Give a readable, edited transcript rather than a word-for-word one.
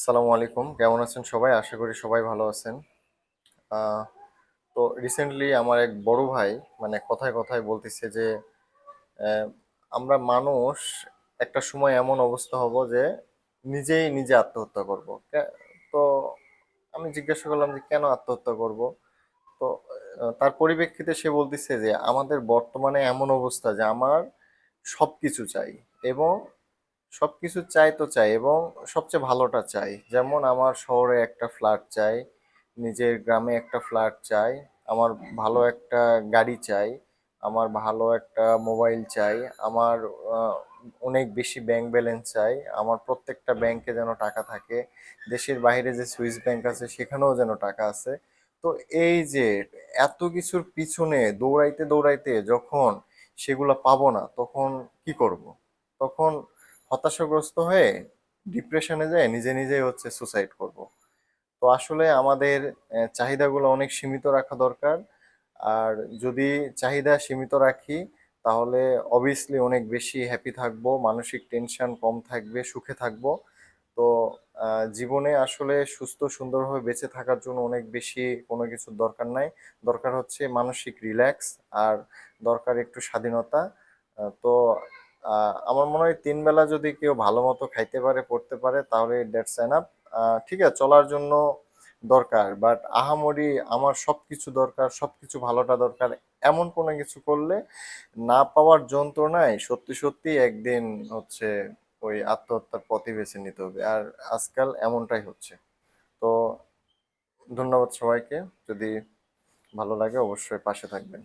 আসসালামু আলাইকুম, কেমন আছেন সবাই? আশা করি সবাই ভালো আছেন। আহ, তো রিসেন্টলি আমার এক বড় ভাই মানে কথায় কথায় বলতেছে যে আহ, আমরা মানুষ একটা সময় এমন অবস্থা হব যে নিজেই নিজে আত্মহত্যা করব। তো আমি জিজ্ঞাসা করলাম যে কেন আত্মহত্যা করব। তো তার পরিপ্রেক্ষিতে সে বলতেছে যে আমাদের বর্তমানে এমন অবস্থা যে আমার সবকিছু চাই, এবং সবকিছু চাই তো চাই, এবং সবচেয়ে ভালোটা চাই। যেমন আমার শহরে একটা ফ্ল্যাট চাই, নিজের গ্রামে একটা ফ্ল্যাট চাই, আমার ভালো একটা গাড়ি চাই, আমার ভালো একটা মোবাইল চাই, আমার আহ, অনেক বেশি ব্যাংক ব্যালেন্স চাই, আমার প্রত্যেকটা ব্যাংকে যেন টাকা থাকে, দেশের বাইরে যে সুইস ব্যাংক আছে সেখানেও যেন টাকা আছে। তো এই যে এত কিছুর পিছনে দৌড়াইতে দৌড়াইতে যখন সেগুলো পাবো না, তখন কি করব? তখন হতাশাগ্রস্ত হয়ে ডিপ্রেশনে যায় নিজে নিজেই সুসাইড করব। তো আসলে আমাদের চাহিদাগুলো অনেক সীমিত রাখা দরকার। আর যদি চাহিদা সীমিত রাখি, তাহলে অবভিয়াসলি অনেক বেশি হ্যাপি থাকবো, মানসিক টেনশন কম থাকবে, সুখে থাকবো। তো জীবনে আসলে সুস্থ সুন্দরভাবে বেঁচে থাকার জন্য অনেক বেশি কোনো কিছুর দরকার নাই। দরকার হচ্ছে মানসিক রিল্যাক্স, আর দরকার একটু স্বাধীনতা। তো আমার মনে হয় 3 বেলা যদি কেউ ভালো মতো খাইতে পারে, পড়তে পারে, তাহলে দ্যাটস এনাফ। ঠিক আছে, চলার জন্য দরকার, বাট আহামরি আমার সবকিছু দরকার, সবকিছু ভালোটা দরকার এমন কোনো কিছু করলে না পাওয়ার যন্ত্রণায় সত্যি সত্যি একদিন হচ্ছে ওই আত্মহত্যার পথে বেছে নিতে হবে। আর আজকাল এমনটাই হচ্ছে। তো ধন্যবাদ সবাইকে। যদি ভালো লাগে অবশ্যই পাশে থাকবেন।